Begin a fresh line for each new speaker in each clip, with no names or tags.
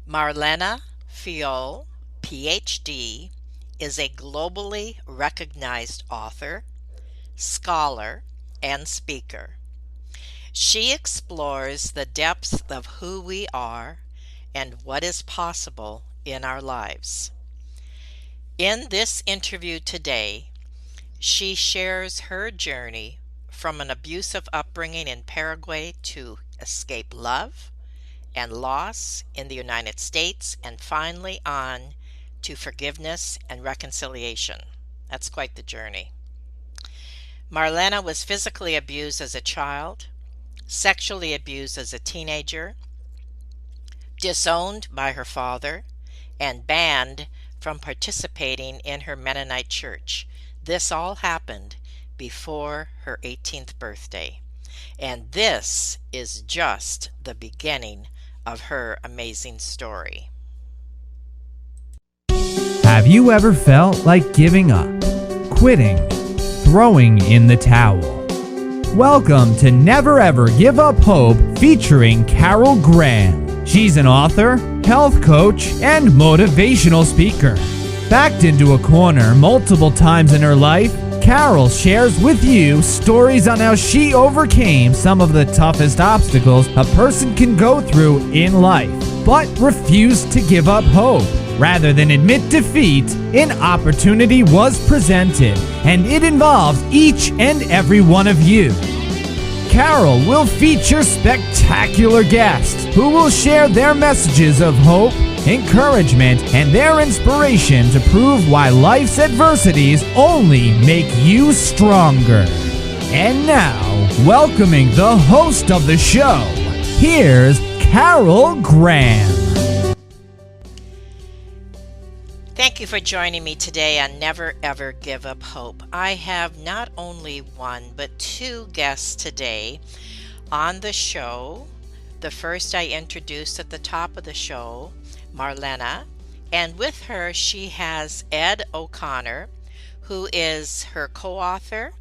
Marlena Fiol, Ph.D., is a globally recognized author, scholar, and speaker. She explores the depths of who we are and what is possible in our lives. In this interview today, she shares her journey from an abusive upbringing in Paraguay to escape love and loss in the United States, and finally on to forgiveness and reconciliation. That's quite the journey. Marlena was physically abused as a child, sexually abused as a teenager, disowned by her father, and banned from participating in her Mennonite church. This all happened before her 18th birthday. And this is just the beginning of her amazing story.
Have you ever felt like giving up, quitting, throwing in the towel? Welcome to Never Ever Give Up Hope featuring Carol Graham. She's an author, health coach, and motivational speaker. Backed into a corner multiple times in her life, Carol shares with you stories on how she overcame some of the toughest obstacles a person can go through in life, but refused to give up hope. Rather than admit defeat, an opportunity was presented, and it involves each and every one of you. Carol will feature spectacular guests who will share their messages of hope, encouragement, and their inspiration to prove why life's adversities only make you stronger. And now, welcoming the host of the show, here's Carol Graham.
Thank you for joining me today on Never Ever Give Up Hope. I have not only one, but two guests today on the show. The first I introduced at the top of the show, Marlena, and with her she has Ed O'Connor, who is her co-author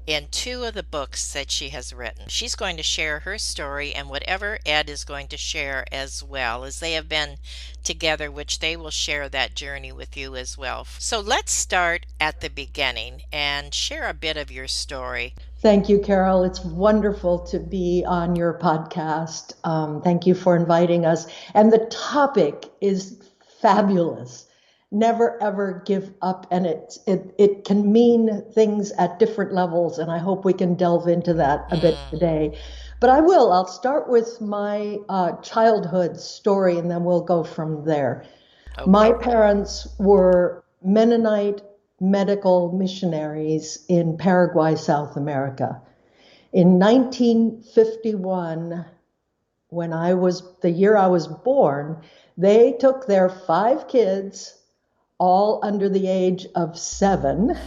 in two of the books that she has written. She's going to share her story and whatever Ed is going to share as well, as they have been together, which they will share that journey with you as well. So let's start at the beginning and share a bit of your story.
Thank you, Carol. It's wonderful to be on your podcast. Thank you for inviting us. And the topic is fabulous. Never ever give up. And it can mean things at different levels. And I hope we can delve into that a bit today. But I'll start with my childhood story and then we'll go from there. Okay. My parents were Mennonite medical missionaries in Paraguay, South America. In 1951, the year I was born, they took their 5 kids, all under the age of 7,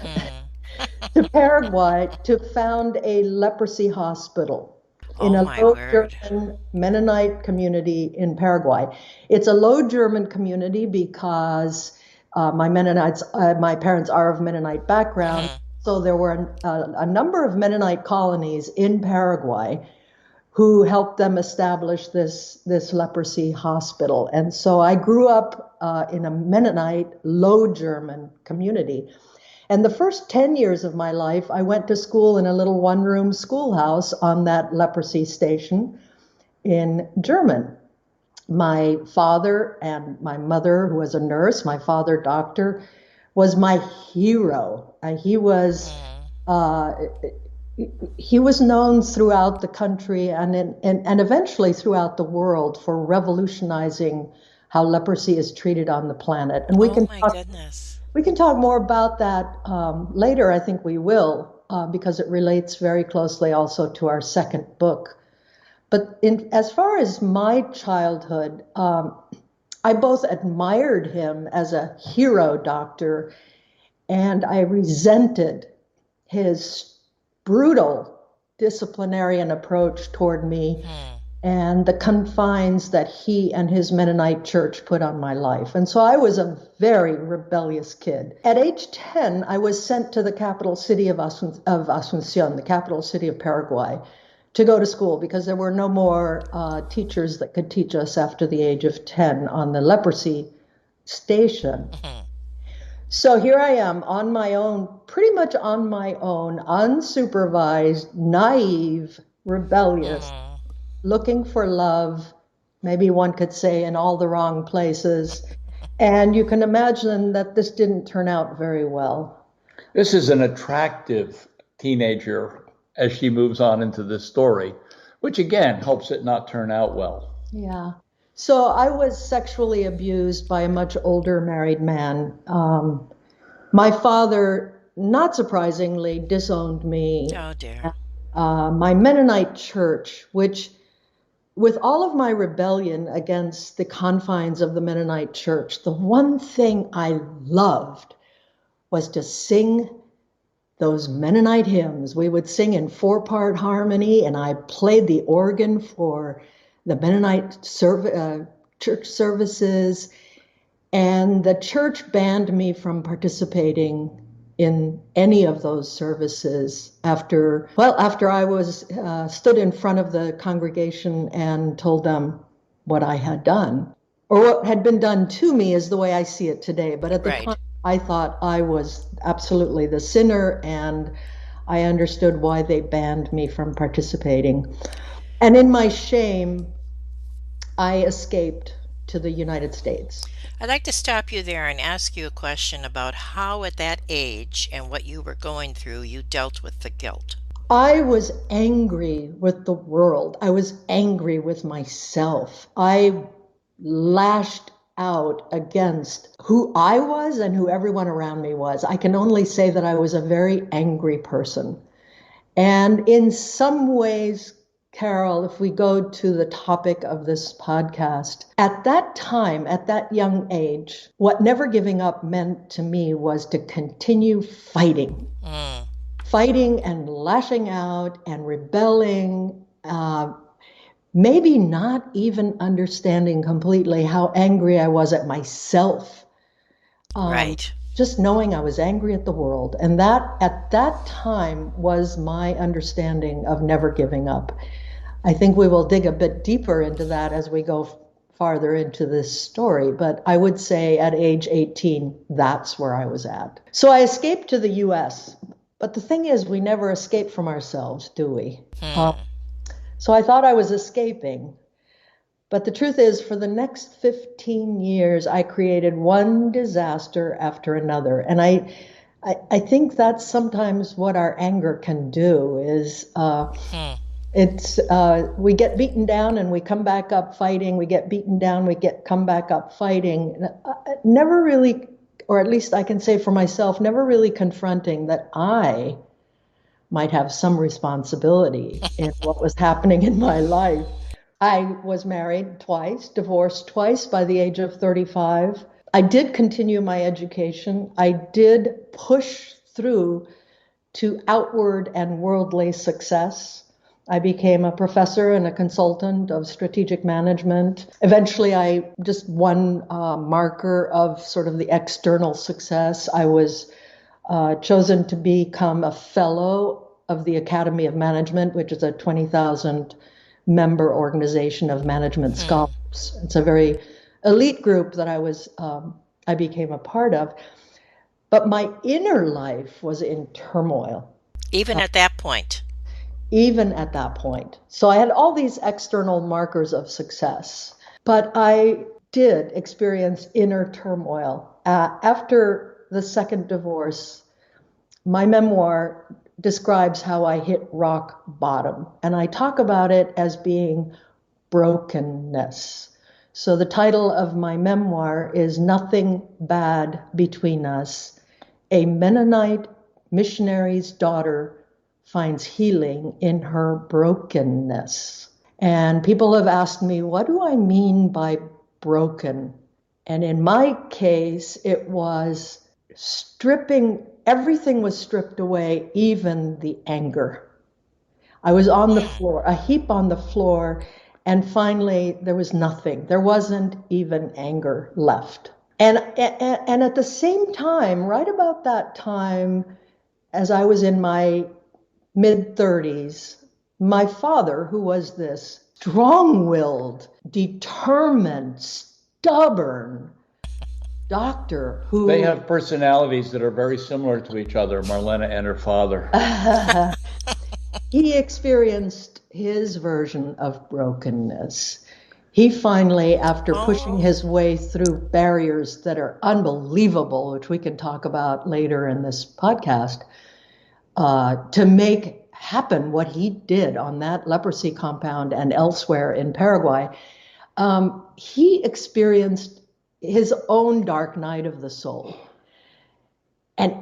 to Paraguay to found a leprosy hospital in a low German Mennonite community in Paraguay. It's a low German community because my parents are of Mennonite background. So there were a number of Mennonite colonies in Paraguay who helped them establish this leprosy hospital. And so I grew up in a Mennonite low German community. And the first 10 years of my life, I went to school in a little one-room schoolhouse on that leprosy station in German. My father and my mother, who was a nurse, my father, doctor, was my hero. He was known throughout the country and eventually throughout the world for revolutionizing how leprosy is treated on the planet. And we can talk more about that later. I think we will, because it relates very closely also to our second book. But as far as my childhood, I both admired him as a hero doctor and I resented his brutal disciplinarian approach toward me and the confines that he and his Mennonite church put on my life. And so I was a very rebellious kid. At age 10, I was sent to the capital city of Asunción, the capital city of Paraguay, to go to school because there were no more teachers that could teach us after the age of 10 on the leprosy station.
Mhm.
So here I am on my own, pretty much on my own, unsupervised, naive, rebellious,
Mhm.
looking for love, maybe one could say in all the wrong places. And you can imagine that this didn't turn out very well.
This is an attractive teenager as she moves on into this story, which again helps it not turn out well.
Yeah. So I was sexually abused by a much older married man. My father, not surprisingly, disowned me.
Oh dear.
My Mennonite church, which, with all of my rebellion against the confines of the Mennonite church, the one thing I loved was to sing those Mennonite hymns. We would sing in 4-part harmony, and I played the organ for the Mennonite church services. And the church banned me from participating in any of those services after I was stood in front of the congregation and told them what I had done, or what had been done to me is the way I see it today. But at the
Right.
time, I thought I was absolutely the sinner, and I understood why they banned me from participating. And in my shame, I escaped to the United States.
I'd like to stop you there and ask you a question about how, at that age and what you were going through, you dealt with the guilt.
I was angry with the world. I was angry with myself. I lashed out against who I was and who everyone around me was. I can only say that I was a very angry person. And in some ways, Carol, if we go to the topic of this podcast, at that time, at that young age, what never giving up meant to me was to continue fighting.
Mm.
Fighting and lashing out and rebelling, maybe not even understanding completely how angry I was at myself.
Right.
Just knowing I was angry at the world. And that at that time was my understanding of never giving up. I think we will dig a bit deeper into that as we go farther into this story. But I would say at age 18, that's where I was at. So I escaped to the US. But the thing is, we never escape from ourselves, do we?
Hmm.
So I thought I was escaping. But the truth is, for the next 15 years, I created one disaster after another. And I think that's sometimes what our anger can do is
Hmm.
we get beaten down and we come back up fighting. We get beaten down, come back up fighting. Never really, or at least I can say for myself, never really confronting that I might have some responsibility in what was happening in my life. I was married twice, divorced twice by the age of 35. I did continue my education. I did push through to outward and worldly success. I became a professor and a consultant of strategic management. Eventually, I just one marker of sort of the external success. I was chosen to become a fellow of the Academy of Management, which is a 20,000 member organization of management
Hmm.
scholars. It's a very elite group that I became a part of. But my inner life was in turmoil,
Even at that point.
even at that point. So I had all these external markers of success, but I did experience inner turmoil. After the second divorce, my memoir describes how I hit rock bottom, and I talk about it as being brokenness. So the title of my memoir is Nothing Bad Between Us. A Mennonite missionary's daughter finds healing in her brokenness. And people have asked me, what do I mean by broken? And in my case, it was everything was stripped away, even the anger. I was on the
Hmm.
floor, a heap on the floor, and finally there was nothing. There wasn't even anger left. And at the same time, right about that time, as I was in my mid 30s, my father, who was this strong-willed, determined, stubborn doctor who...
They have personalities that are very similar to each other, Marlena and her father.
He experienced his version of brokenness. He finally, after pushing his way through barriers that are unbelievable, which we can talk about later in this podcast, to make happen what he did on that leprosy compound and elsewhere in Paraguay, he experienced his own dark night of the soul. And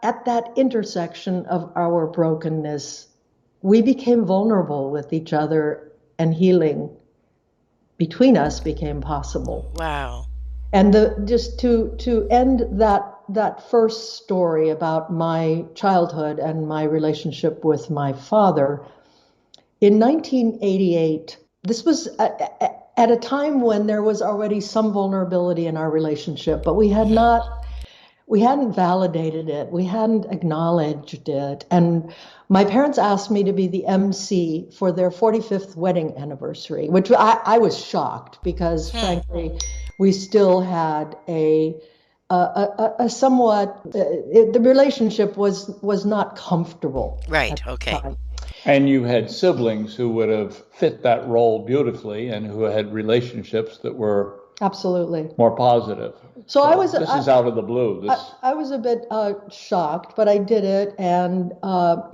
at that intersection of our brokenness, we became vulnerable with each other, and healing between us became possible.
Wow.
And just to end that first story about my childhood and my relationship with my father, in 1988, this was at a time when there was already some vulnerability in our relationship, but we hadn't validated it. We hadn't acknowledged it. And my parents asked me to be the MC for their 45th wedding anniversary, which I was shocked because, frankly, we still had a somewhat, the relationship was not comfortable.
Right, okay.
And you had siblings who would have fit that role beautifully and who had relationships that were
absolutely
more positive.
So
this is out of the blue.
I was a bit shocked, but I did it, and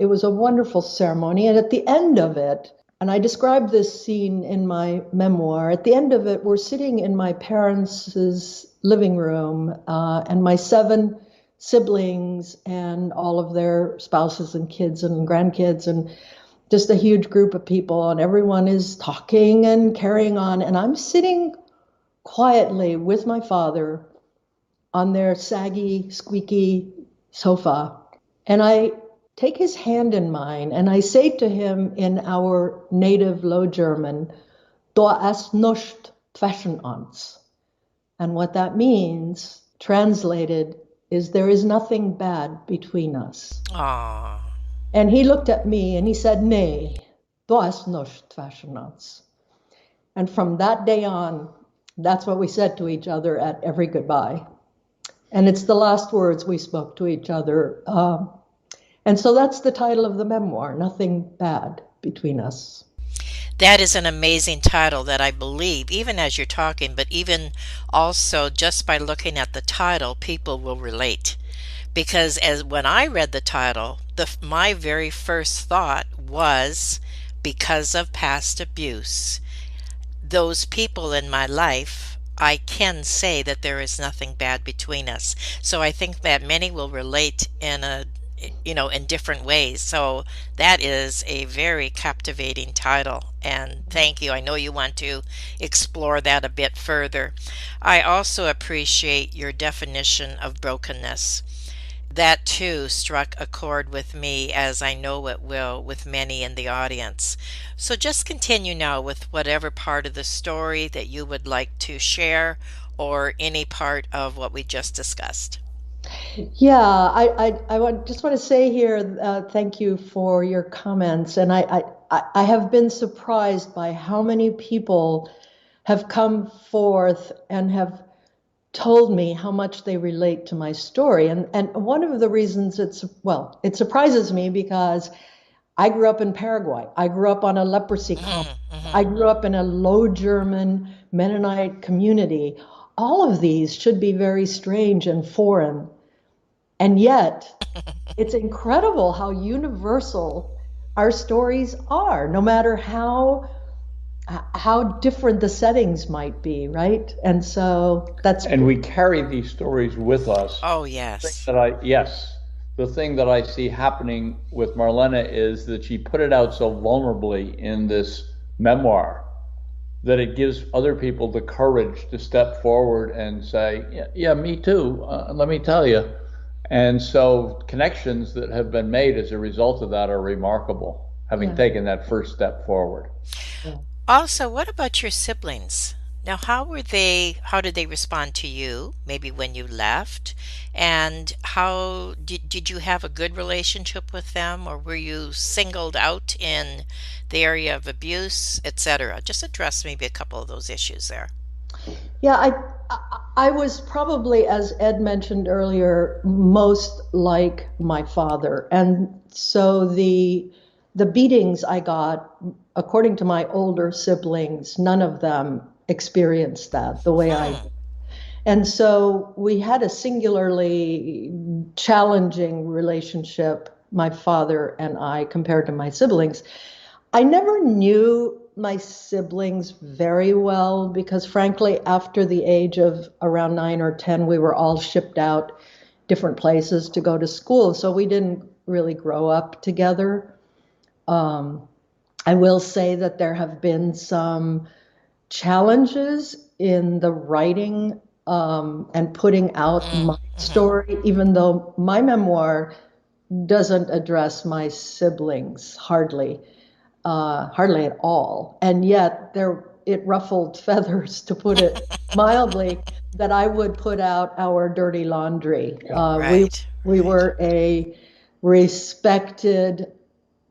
it was a wonderful ceremony. And at the end of it, and I described this scene in my memoir, at the end of it, we're sitting in my parents' living room, and my 7 siblings and all of their spouses and kids and grandkids, and just a huge group of people, and everyone is talking and carrying on. And I'm sitting quietly with my father on their saggy, squeaky sofa. And I take his hand in mine and I say to him in our native Low German, "Du hast nicht zwischen uns." And what that means, translated, is there is nothing bad between us.
Aww.
And he looked at me and he said, "Nee, du hast nicht zwischen uns." And from that day on, that's what we said to each other at every goodbye. And it's the last words we spoke to each other. And so that's the title of the memoir, Nothing Bad Between Us.
That is an amazing title that I believe, even as you're talking, but even also just by looking at the title, people will relate. Because when I read the title, my very first thought was, because of past abuse, those people in my life, I can say that there is nothing bad between us. So I think that many will relate in different ways. So that is a very captivating title. And thank you. I know you want to explore that a bit further. I also appreciate your definition of brokenness. That too struck a chord with me, as I know it will with many in the audience. So just continue now with whatever part of the story that you would like to share, or any part of what we just discussed.
Yeah, I just want to say here, thank you for your comments. And I have been surprised by how many people have come forth and have told me how much they relate to my story. And one of the reasons it surprises me because I grew up in Paraguay. I grew up on a leprosy camp. I grew up in a Low German Mennonite community. All of these should be very strange and foreign. And yet, it's incredible how universal our stories are, no matter how different the settings might be, right? And so
and we carry these stories with us.
Oh, yes.
The thing that I see happening with Marlena is that she put it out so vulnerably in this memoir that it gives other people the courage to step forward and say, yeah, me too, let me tell you. And so connections that have been made as a result of that are remarkable, having taken that first step forward.
Also, what about your siblings? Now, how did they respond to you, maybe when you left? And how did you have a good relationship with them, or were you singled out in the area of abuse, etc.? Just address maybe a couple of those issues there.
Yeah, I was probably, as Ed mentioned earlier, most like my father. And so the beatings I got, according to my older siblings, none of them experienced that the way I
Hmm.
did. And so we had a singularly challenging relationship, my father and I, compared to my siblings. I never knew my siblings very well because, frankly, after the age of around 9 or 10, we were all shipped out different places to go to school. So we didn't really grow up together. Um, I will say that there have been some challenges in the writing and putting out
Mm,
my
hmm.
story, even though my memoir doesn't address my siblings hardly at all. And yet it ruffled feathers, to put it mildly, that I would put out our dirty laundry.
Yeah.
Right,
We
right,
were a respected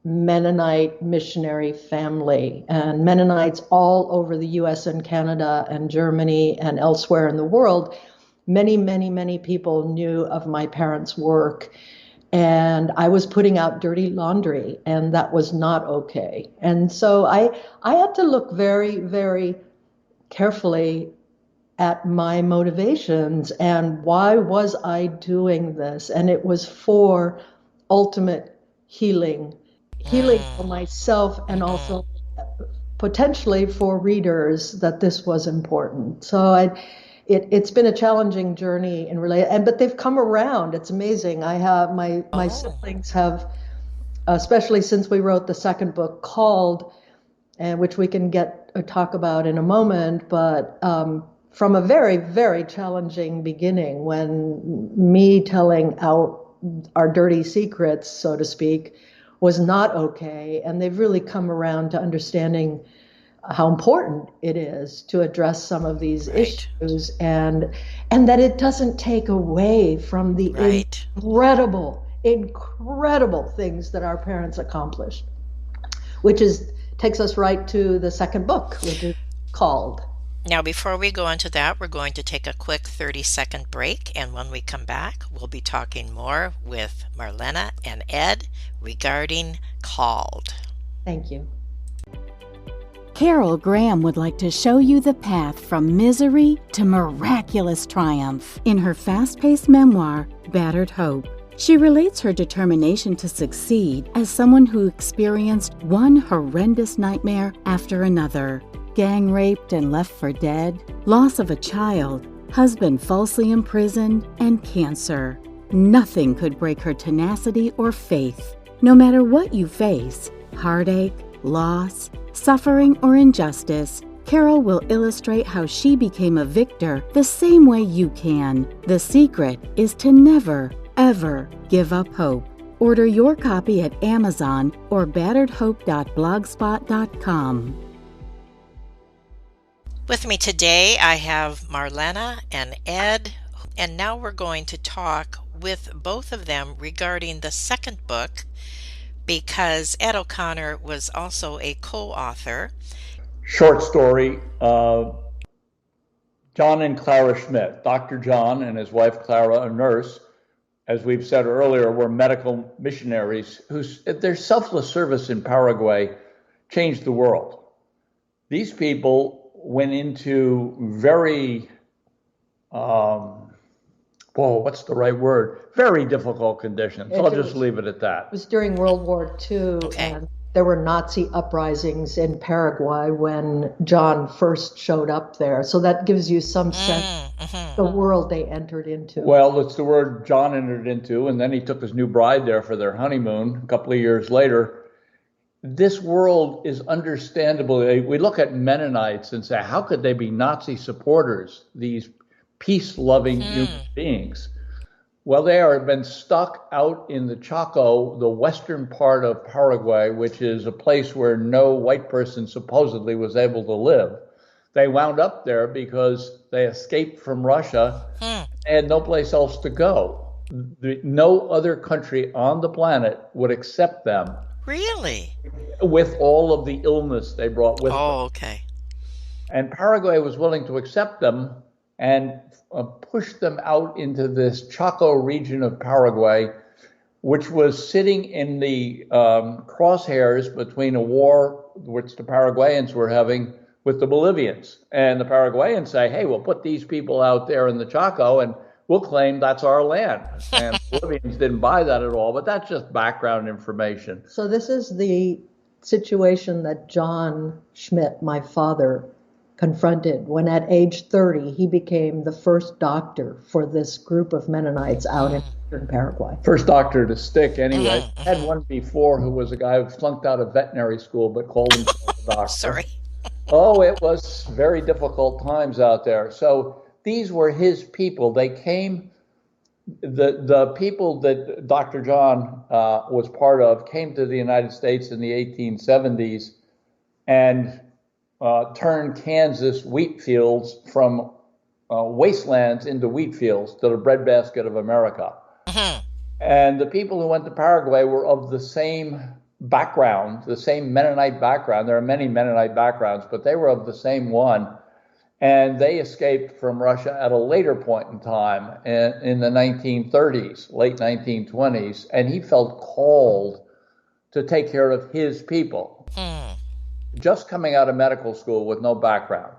Mennonite missionary family, and Mennonites all over the US and Canada and Germany and elsewhere in the world. Many, many, many people knew of my parents' work, and I was putting out dirty laundry, and that was not okay. And so I had to look very, very carefully at my motivations and why was I doing this? And it was for ultimate healing for
mm,
myself and
hmm,
also potentially for readers that this was important. So it's been a challenging journey in relate, and but they've come around. It's amazing. I have my
oh,
siblings have, especially since we wrote the second book called, and which we can get a talk about in a moment, but from a very, very challenging beginning when me telling out our dirty secrets, so to speak, was not okay. And they've really come around to understanding how important it is to address some of these
right,
issues, and that it doesn't take away from the
right.
incredible things that our parents accomplished, which is takes us right to the second book, which is called.
Now, before we go into that, we're going to take a quick 30-second break, and when we come back, we'll be talking more with Marlena and Ed regarding Called.
Thank you.
Carol Graham would like to show you the path from misery to miraculous triumph in her fast-paced memoir, Battered Hope. She relates her determination to succeed as someone who experienced one horrendous nightmare after another. Gang raped and left for dead, loss of a child, husband falsely imprisoned, and cancer. Nothing could break her tenacity or faith. No matter what you face, heartache, loss, suffering, or injustice, Carol will illustrate how she became a victor the same way you can. The secret is to never, ever give up hope. Order your copy at Amazon or batteredhope.blogspot.com.
With me today, I have Marlena and Ed, and now we're going to talk with both of them regarding the second book because Ed O'Connor was also a co-author.
Short story. John and Clara Schmidt, Dr. John and his wife Clara, a nurse, as we've said earlier, were medical missionaries whose their selfless service in Paraguay changed the world. These people went into very, what's the right word? Very difficult conditions. I'll just leave it at
It
that.
was during World War II,
Okay.
and there were Nazi uprisings in Paraguay when John first showed up there. So that gives you some sense
Mm-hmm.
of the world they entered into.
Well, it's the word John entered into, and then he took his new bride there for their honeymoon a couple of years later. This world is understandable. We look at Mennonites and say, how could they be Nazi supporters, these peace-loving human beings? Well, they have been stuck out in the Chaco, the western part of Paraguay, which is a place where no white person supposedly was able to live. they wound up there because they escaped from Russia and had no place else to go. No other country on the planet would accept them.
Really?
With all of the illness they brought with them.
Oh, okay.
And Paraguay was willing to accept them and push them out into this Chaco region of Paraguay, which was sitting in the crosshairs between a war which the Paraguayans were having with the Bolivians. And the Paraguayans say, hey, we'll put these people out there in the Chaco and we'll claim that's our land. And the Bolivians didn't buy that at all, but that's just background information.
So this is the situation that John Schmidt, my father, confronted when at age 30 he became the first doctor for this group of Mennonites out in Paraguay.
First doctor to stick anyway. I had one before who was a guy who flunked out of veterinary school but called himself a doctor.
Sorry.
Oh, it was very difficult times out there. So these were his people. They came, the people that Dr. John was part of came to the United States in the 1870s and turned Kansas wheat fields from wastelands into wheat fields to the breadbasket of America. And the people who went to Paraguay were of the same background, the same Mennonite background. There are many Mennonite backgrounds, but they were of the same one. And they escaped from Russia at a later point in time in the 1930s, late 1920s. And he felt called to take care of his people. Just coming out of medical school with no background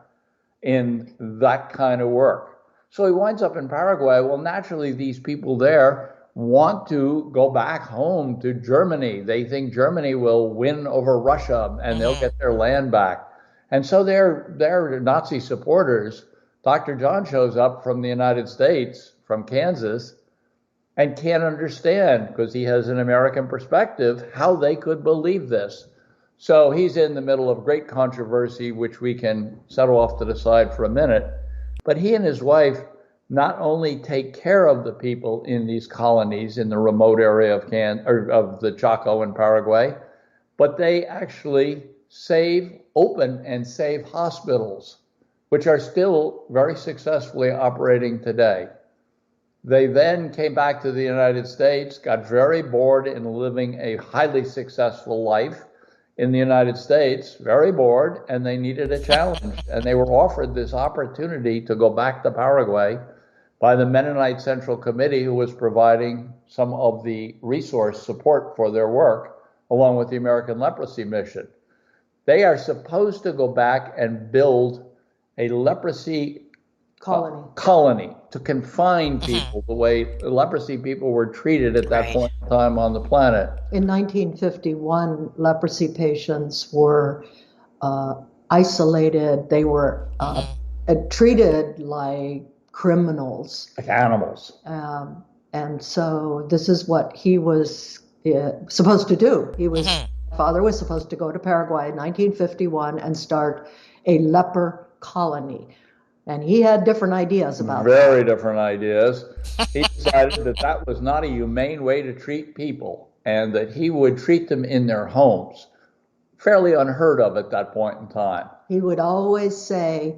in that kind of work. So he winds up in Paraguay. Well, naturally, these people there want to go back home to Germany. They think Germany will win over Russia and they'll get their land back. And so they're Nazi supporters. Dr. John shows up from the United States, from Kansas, and can't understand, because he has an American perspective, how they could believe this. So he's in the middle of great controversy, which we can settle off to the side for a minute. But he and his wife not only take care of the people in these colonies in the remote area of the Chaco in Paraguay, but they actually open and save hospitals, which are still very successfully operating today. They then came back to the United States, got very bored in living a highly successful life in the United States, very bored, and they needed a challenge. And they were offered this opportunity to go back to Paraguay by the Mennonite Central Committee, who was providing some of the resource support for their work, along with the American Leprosy Mission. They are supposed to go back and build a leprosy colony to confine people the way leprosy people were treated at that point in time on the planet.
In 1951, leprosy patients were isolated. They were treated like criminals.
Like animals.
And so this is what he was supposed to do. Father was supposed to go to Paraguay in 1951 and start a leper colony. And he had different ideas about that.
Very different ideas. He decided that that was not a humane way to treat people and that he would treat them in their homes. Fairly unheard of at that point in time.
He would always say,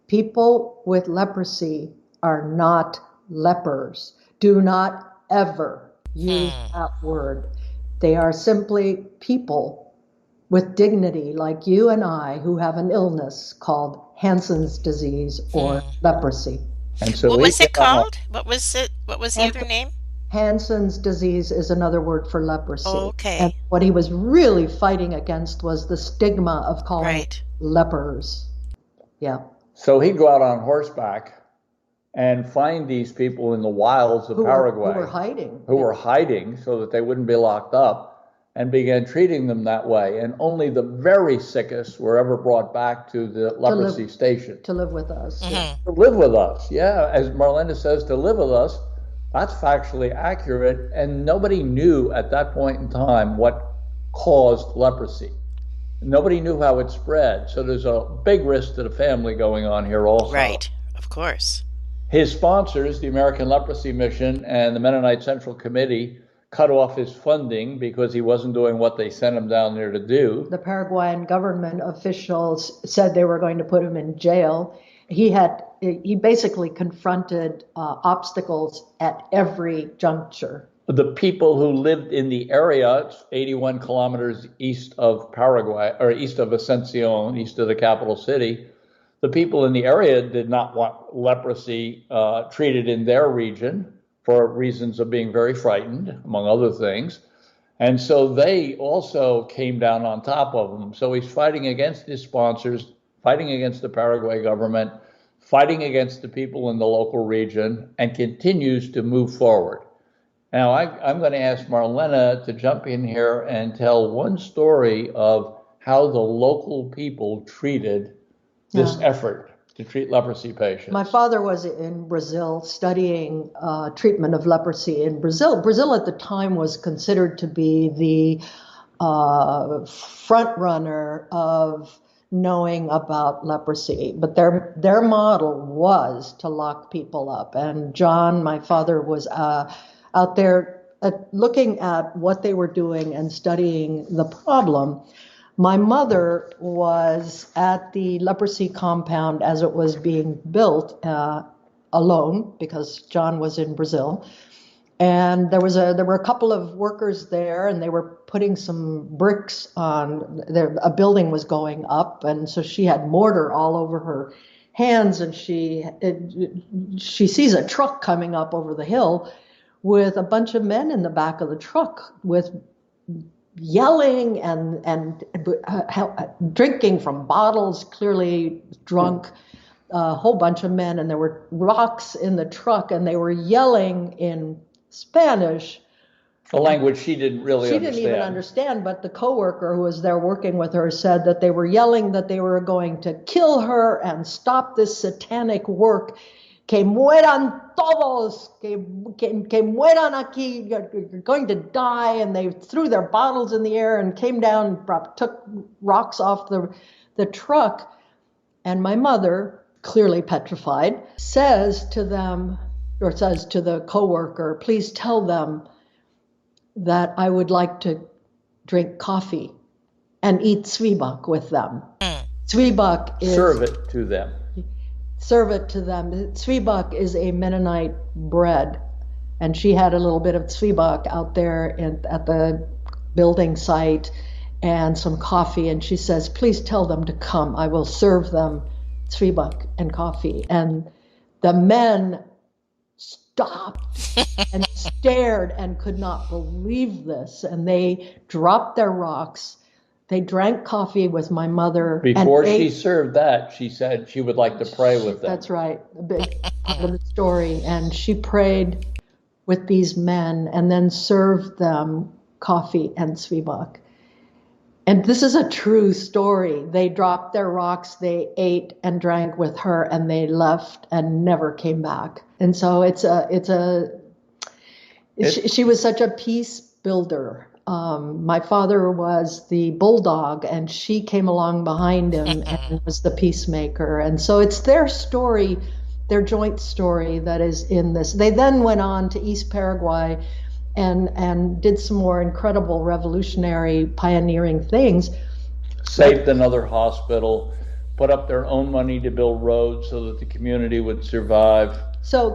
people with leprosy are not lepers. Do not ever use that word. They are simply people with dignity like you and I who have an illness called Hansen's disease or leprosy.
And so
what was it called? What was it? What was the other name?
Hansen's disease is another word for leprosy.
Okay.
And what he was really fighting against was the stigma of calling lepers. Yeah.
So he'd go out on horseback and find these people in the wilds of Paraguay. Who were hiding so that they wouldn't be locked up, and began treating them that way. And only the very sickest were ever brought back to the leprosy station.
To live with us. Yeah.
To live with us, yeah. As Marlena says, to live with us, that's factually accurate. And nobody knew at that point in time what caused leprosy. Nobody knew how it spread. So there's a big risk to the family going on here also.
Right, of course.
His sponsors, the American Leprosy Mission and the Mennonite Central Committee, cut off his funding because he wasn't doing what they sent him down there to do.
The Paraguayan government officials said they were going to put him in jail. He basically confronted obstacles at every juncture.
The people who lived in the area, 81 kilometers east of Paraguay, or east of Asunción, east of the capital city, the people in the area did not want leprosy treated in their region for reasons of being very frightened, among other things. And so they also came down on top of him. So he's fighting against his sponsors, fighting against the Paraguay government, fighting against the people in the local region, and continues to move forward. Now, I'm going to ask Marlena to jump in here and tell one story of how the local people treated this effort to treat leprosy patients.
My father was in Brazil studying treatment of leprosy in Brazil. Brazil at the time was considered to be the front runner of knowing about leprosy, but their model was to lock people up. And John, my father, was out there looking at what they were doing and studying the problem. My mother was at the leprosy compound as it was being built alone because John was in Brazil. And there were a couple of workers there, and they were putting some bricks on there. A building was going up, and so she had mortar all over her hands, and she sees a truck coming up over the hill with a bunch of men in the back of the truck with yelling and drinking from bottles, clearly drunk, a whole bunch of men, and there were rocks in the truck, and they were yelling in Spanish.
A language she didn't really understand.
She didn't even understand, but the coworker who was there working with her said that they were yelling that they were going to kill her and stop this satanic work. Que mueran todos, que mueran aquí, you're going to die. And they threw their bottles in the air and came down and took rocks off the truck. And my mother, clearly petrified, says to them, or says to the coworker, please tell them that I would like to drink coffee and eat zwieback with them. Zwieback is...
Serve it to them.
Serve it to them. Zwieback is a Mennonite bread, and she had a little bit of zwieback out there at the building site and some coffee, and she says, please tell them to come. I will serve them zwieback and coffee. And the men stopped and stared and could not believe this, and they dropped their rocks. They drank coffee with my mother.
Before she served that, she said she would like to pray with them.
That's right, a big part of the story. And she prayed with these men and then served them coffee and zwieback. And this is a true story. They dropped their rocks, they ate and drank with her, and they left and never came back. And so she was such a peace builder. My father was the bulldog, and she came along behind him and was the peacemaker. And so it's their story, their joint story, that is in this. They then went on to East Paraguay and did some more incredible revolutionary pioneering things.
Saved another hospital, put up their own money to build roads so that the community would survive.
So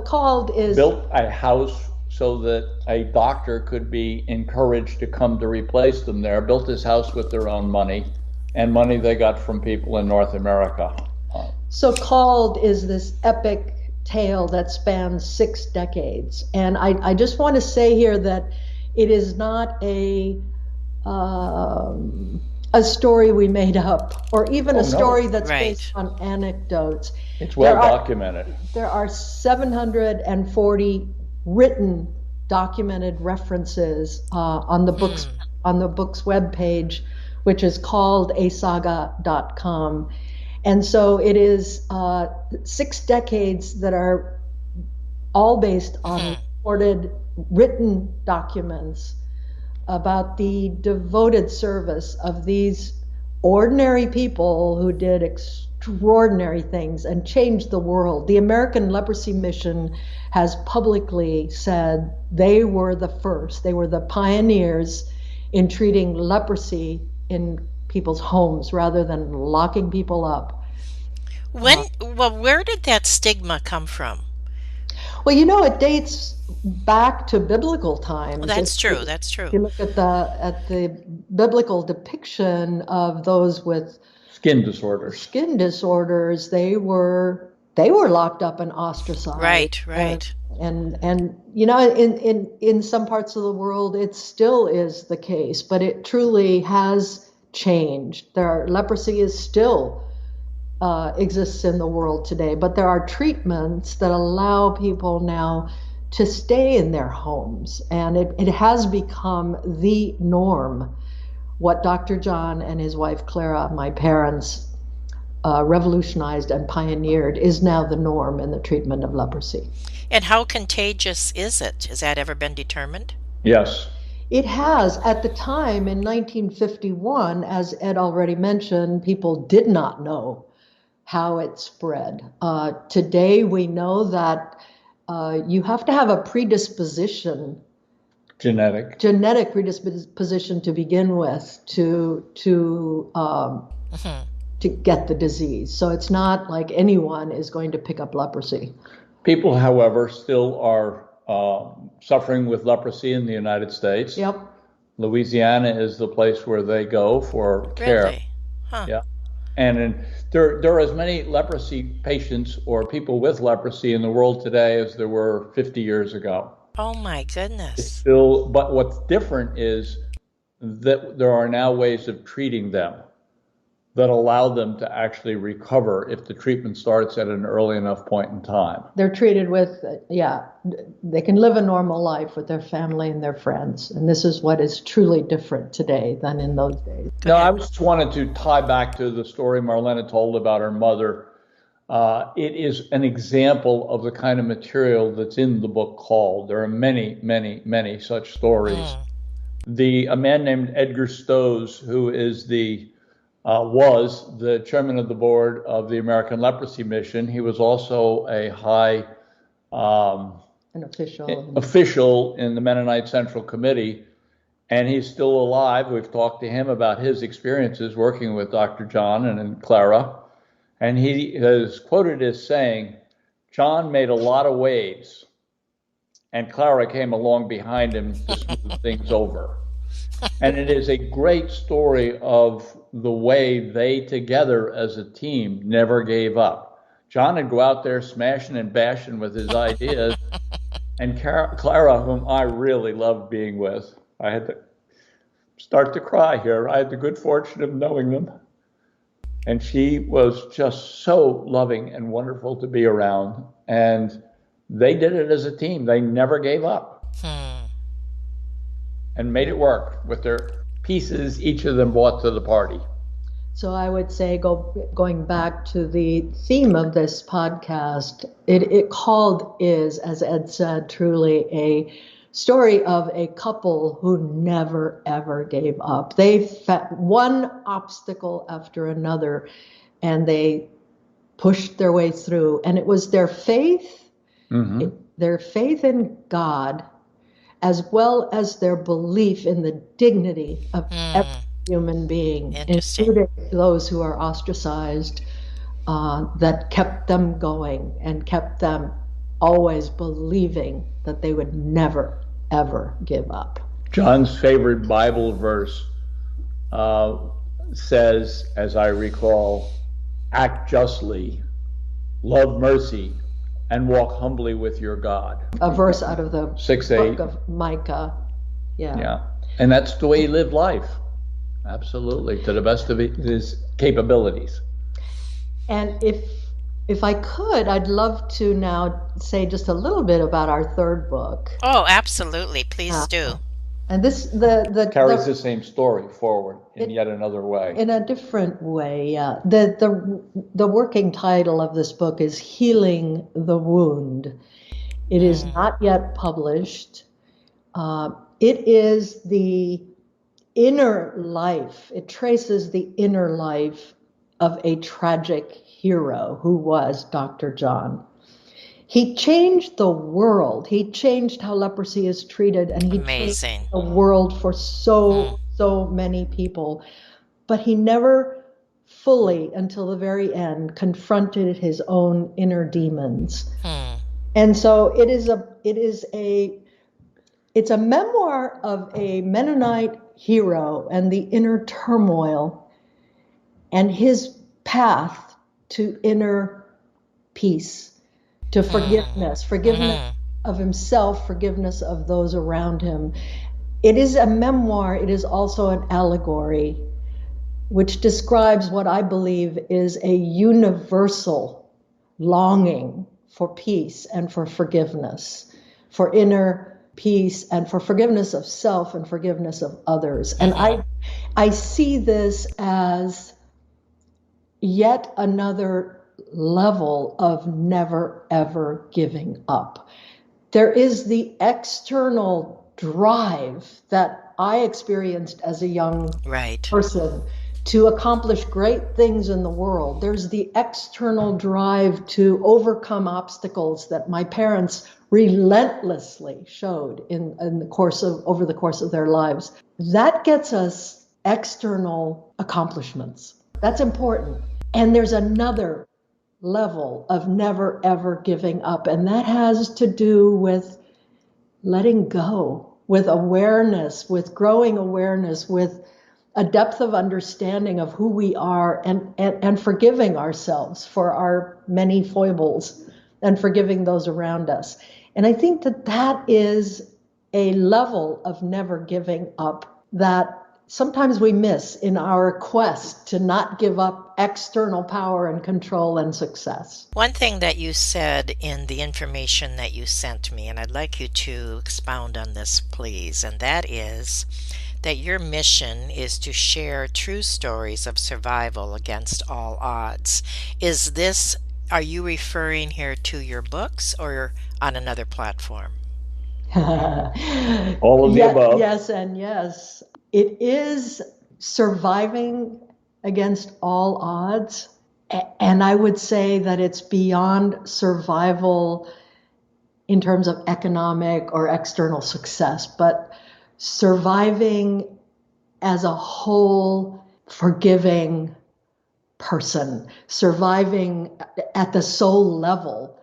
built a house so that a doctor could be encouraged to come to replace them there, built his house with their own money and money they got from people in North America.
So Called is this epic tale that spans 6 decades. And I just want to say here that it is not a story we made up, or even a story that's based on anecdotes.
It's well documented.
There are 740 written, documented references on the book's webpage, which is called asaga.com. And so it is 6 decades that are all based on recorded, written documents about the devoted service of these ordinary people who did extraordinary things and changed the world. The American Leprosy Mission has publicly said they were the first, they were the pioneers in treating leprosy in people's homes rather than locking people up.
Where did that stigma come from?
Well, it dates back to biblical times.
Well, that's true. That's
If
true.
you look at the biblical depiction of those with
Skin disorders,
they were locked up and ostracized.
Right.
And in some parts of the world it still is the case, but it truly has changed. Leprosy is still exists in the world today, but there are treatments that allow people now to stay in their homes, and it has become the norm. What Dr. John and his wife Clara, my parents, revolutionized and pioneered is now the norm in the treatment of leprosy.
And how contagious is it? Has that ever been determined?
Yes.
It has. At the time in 1951, as Ed already mentioned, people did not know how it spread. Today we know that you have to have a predisposition,
Genetic
predisposition to begin with to get the disease. So it's not like anyone is going to pick up leprosy.
People, however, still are suffering with leprosy in the United States.
Yep.
Louisiana is the place where they go for care.
Really? Huh.
Yeah. And there are as many leprosy patients or people with leprosy in the world today as there were 50 years ago.
Oh my goodness.
But what's different is that there are now ways of treating them that allow them to actually recover if the treatment starts at an early enough point in time.
They're treated with, they can live a normal life with their family and their friends. And this is what is truly different today than in those days.
Now, I just wanted to tie back to the story Marlena told about her mother. It is an example of the kind of material that's in the book called. There are many, many, many such stories. A man named Edgar Stows, who is was the chairman of the board of the American Leprosy Mission. He was also a high
An
official in the Mennonite Central Committee, and he's still alive. We've talked to him about his experiences working with Dr. John and Clara, and he is quoted as saying, "John made a lot of waves, and Clara came along behind him to smooth things over." And it is a great story of the way they together as a team never gave up. John would go out there smashing and bashing with his ideas, and Clara, whom I really loved being with, I had to start to cry here. I had the good fortune of knowing them. And she was just so loving and wonderful to be around. And they did it as a team. They never gave up. And made it work with their pieces each of them brought to the party.
So I would say, going back to the theme of this podcast, it is, as Ed said, truly a story of a couple who never, ever gave up. They met one obstacle after another, and they pushed their way through. And it was their faith, their faith in God, as well as their belief in the dignity of every human being, including those who are ostracized, that kept them going and kept them always believing that they would never, ever give up.
John's favorite Bible verse says, as I recall, "Act justly, love mercy, and walk humbly with your God."
A verse out of the
6:8
book of Micah.
Yeah. And that's the way he lived life. Absolutely, to the best of his capabilities.
And if I could, I'd love to now say just a little bit about our third book.
Oh, absolutely. Please do.
And this
carries the same story forward in yet another way.
In a different way, yeah. The working title of this book is Healing the Wound. It is not yet published. It is the inner life. It traces the inner life of a tragic hero who was Dr. John. He changed the world. He changed how leprosy is treated, and he changed
Amazing.
the world for so many people. But he never fully, until the very end, confronted his own inner demons. And so it's a memoir of a Mennonite hero and the inner turmoil and his path to inner peace, to forgiveness of himself, forgiveness of those around him. It is a memoir. It is also an allegory, which describes what I believe is a universal longing for peace and for forgiveness, for inner peace and for forgiveness of self and forgiveness of others. And I see this as yet another level of never ever giving up. There is the external drive that I experienced as a young person to accomplish great things in the world. There's the external drive to overcome obstacles that my parents relentlessly showed over the course of their lives. That gets us external accomplishments. That's important. And there's another level of never ever giving up, and that has to do with letting go, with awareness, with growing awareness, with a depth of understanding of who we are, and forgiving ourselves for our many foibles and forgiving those around us. And I think that is a level of never giving up that sometimes we miss in our quest to not give up external power and control and success.
One thing that you said in the information that you sent me, and I'd like you to expound on this, please, and that is that your mission is to share true stories of survival against all odds. Are you referring here to your books or on another platform?
All of the above.
Yes and yes. It is surviving against all odds. And I would say that it's beyond survival in terms of economic or external success, but surviving as a whole, forgiving person, surviving at the soul level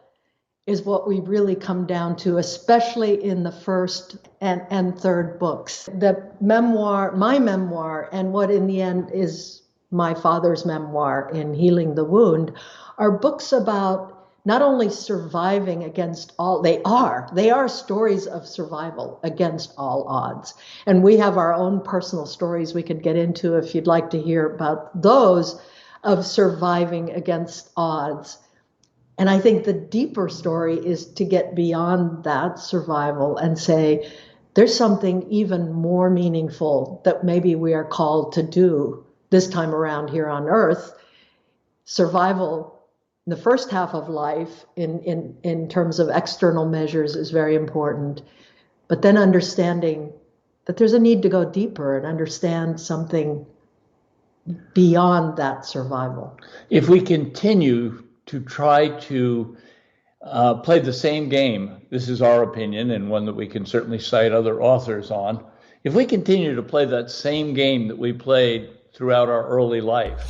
is what we really come down to, especially in the first and third books. The memoir, my memoir, and what in the end is my father's memoir in Healing the Wound, are books about not only surviving against all, they are stories of survival against all odds. And we have our own personal stories we could get into if you'd like to hear about those of surviving against odds. And I think the deeper story is to get beyond that survival and say, there's something even more meaningful that maybe we are called to do this time around here on Earth. Survival in the first half of life in terms of external measures is very important. But then understanding that there's a need to go deeper and understand something beyond that survival.
If we continue to try to play the same game, this is our opinion and one that we can certainly cite other authors on. If we continue to play that same game that we played throughout our early life,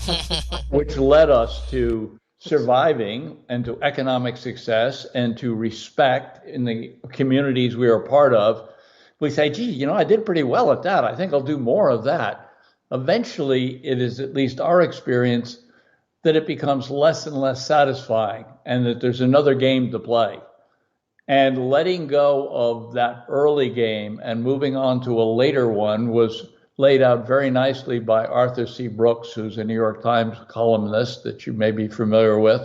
which led us to surviving and to economic success and to respect in the communities we are part of, we say, gee, I did pretty well at that. I think I'll do more of that. Eventually, it is at least our experience that it becomes less and less satisfying and that there's another game to play. And letting go of that early game and moving on to a later one was laid out very nicely by Arthur C. Brooks, who's a New York Times columnist that you may be familiar with.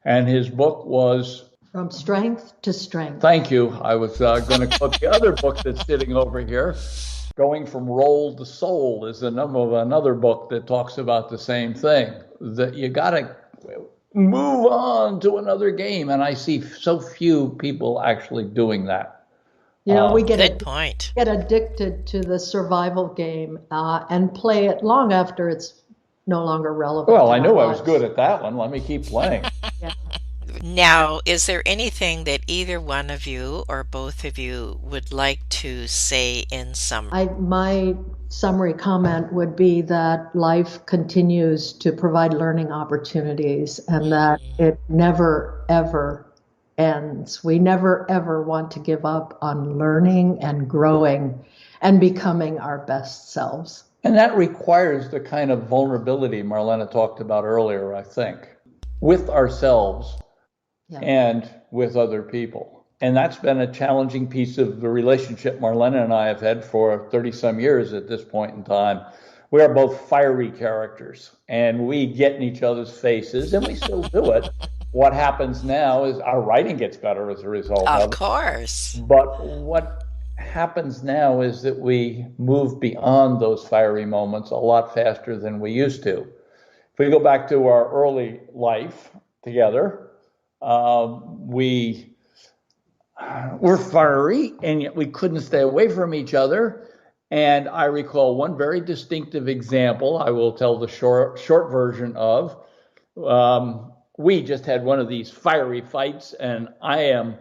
And his book was
From Strength to Strength.
Thank you. I was going to quote the other book that's sitting over here. Going from Role to Soul is the name of another book that talks about the same thing, that you got to move on to another game. And I see so few people actually doing that.
We get
point.
Get addicted to the survival game and play it long after it's no longer relevant.
Well, I knew I was good at that one. Let me keep playing.
Yeah.
Now, is there anything that either one of you or both of you would like to say in summary?
My summary comment would be that life continues to provide learning opportunities and that it never, ever ends. We never, ever want to give up on learning and growing and becoming our best selves.
And that requires the kind of vulnerability Marlena talked about earlier, I think, with ourselves and with other people. And that's been a challenging piece of the relationship Marlena and I have had for 30 some years at this point in time. We are both fiery characters and we get in each other's faces and we still do it. What happens now is our writing gets better as a result of it.
Of course.
But what happens now is that we move beyond those fiery moments a lot faster than we used to. If we go back to our early life together, we were fiery and yet we couldn't stay away from each other. And I recall one very distinctive example I will tell the short version of. We just had one of these fiery fights, and I am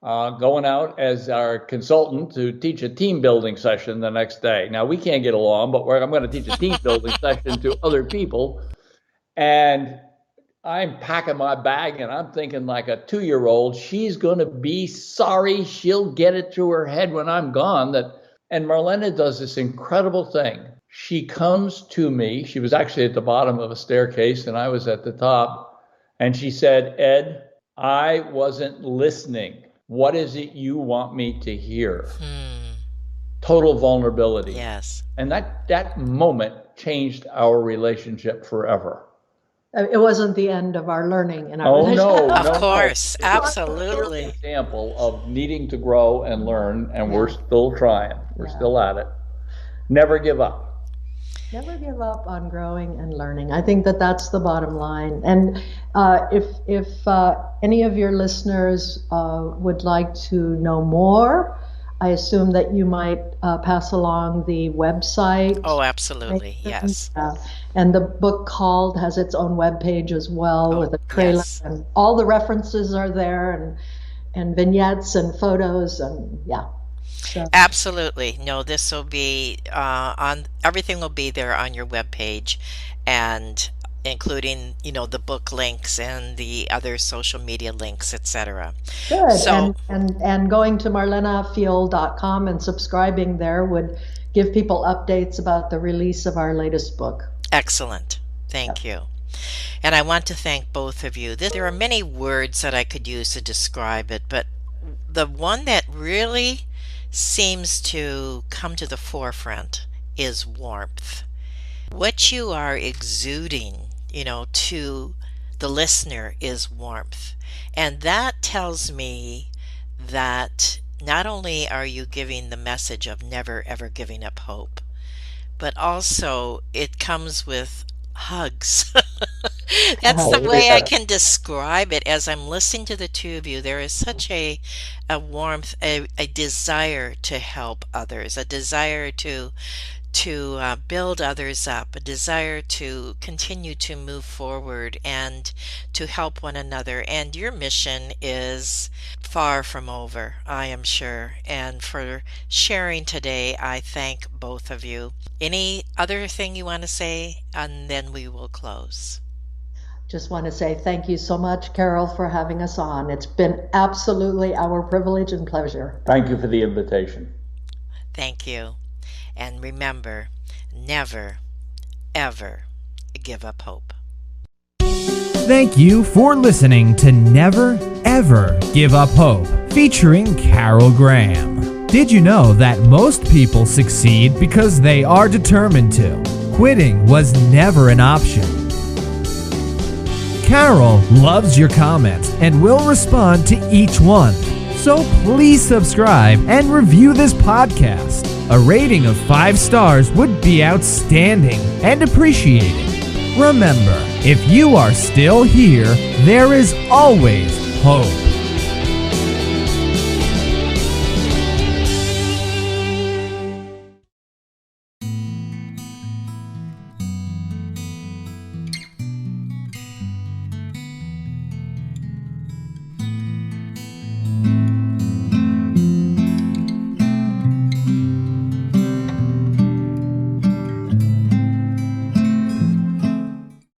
going out as our consultant to teach a team building session the next day. Now, we can't get along, but I'm going to teach a team building session to other people. And I'm packing my bag and I'm thinking like a 2-year-old, she's going to be sorry. She'll get it through her head when I'm gone. And Marlena does this incredible thing. She comes to me. She was actually at the bottom of a staircase and I was at the top. And she said, Ed, I wasn't listening. What is it you want me to hear? Total vulnerability.
Yes.
And that moment changed our relationship forever.
It wasn't the end of our learning in our relationship.
No.
Of course. Absolutely.
It's an example of needing to grow and learn, and we're still trying. We're still at it. Never give up.
Never give up on growing and learning. I think that's the bottom line. And if any of your listeners would like to know more, I assume that you might pass along the website.
Oh, absolutely. Yes.
And the book has its own webpage as well with a trailer.
Yes.
And all the references are there and vignettes and photos and So.
Absolutely. No, this will be everything will be there on your webpage, and including, the book links and the other social media links, etc.
Good.
So,
and going to marlenafiol.com and subscribing there would give people updates about the release of our latest book.
Excellent. Thank you. And I want to thank both of you. There are many words that I could use to describe it, but the one that really seems to come to the forefront is warmth. What you are exuding, to the listener is warmth. And that tells me that not only are you giving the message of never ever giving up hope, but also it comes with hugs. That's the way I can describe it. As I'm listening to the two of you, there is such a warmth, a desire to help others, a desire to build others up, a desire to continue to move forward and to help one another. And your mission is far from over, I am sure. And for sharing today, I thank both of you. Any other thing you want to say? And then we will close.
Just want to say thank you so much, Carol, for having us on. It's been absolutely our privilege and pleasure.
Thank you for the invitation.
Thank you. And remember, never, ever give up hope.
Thank you for listening to Never, Ever Give Up Hope, featuring Carol Graham. Did you know that most people succeed because they are determined to? Quitting was never an option. Carol loves your comments and will respond to each one. So please subscribe and review this podcast. A rating of 5 stars would be outstanding and appreciated. Remember, if you are still here, there is always hope.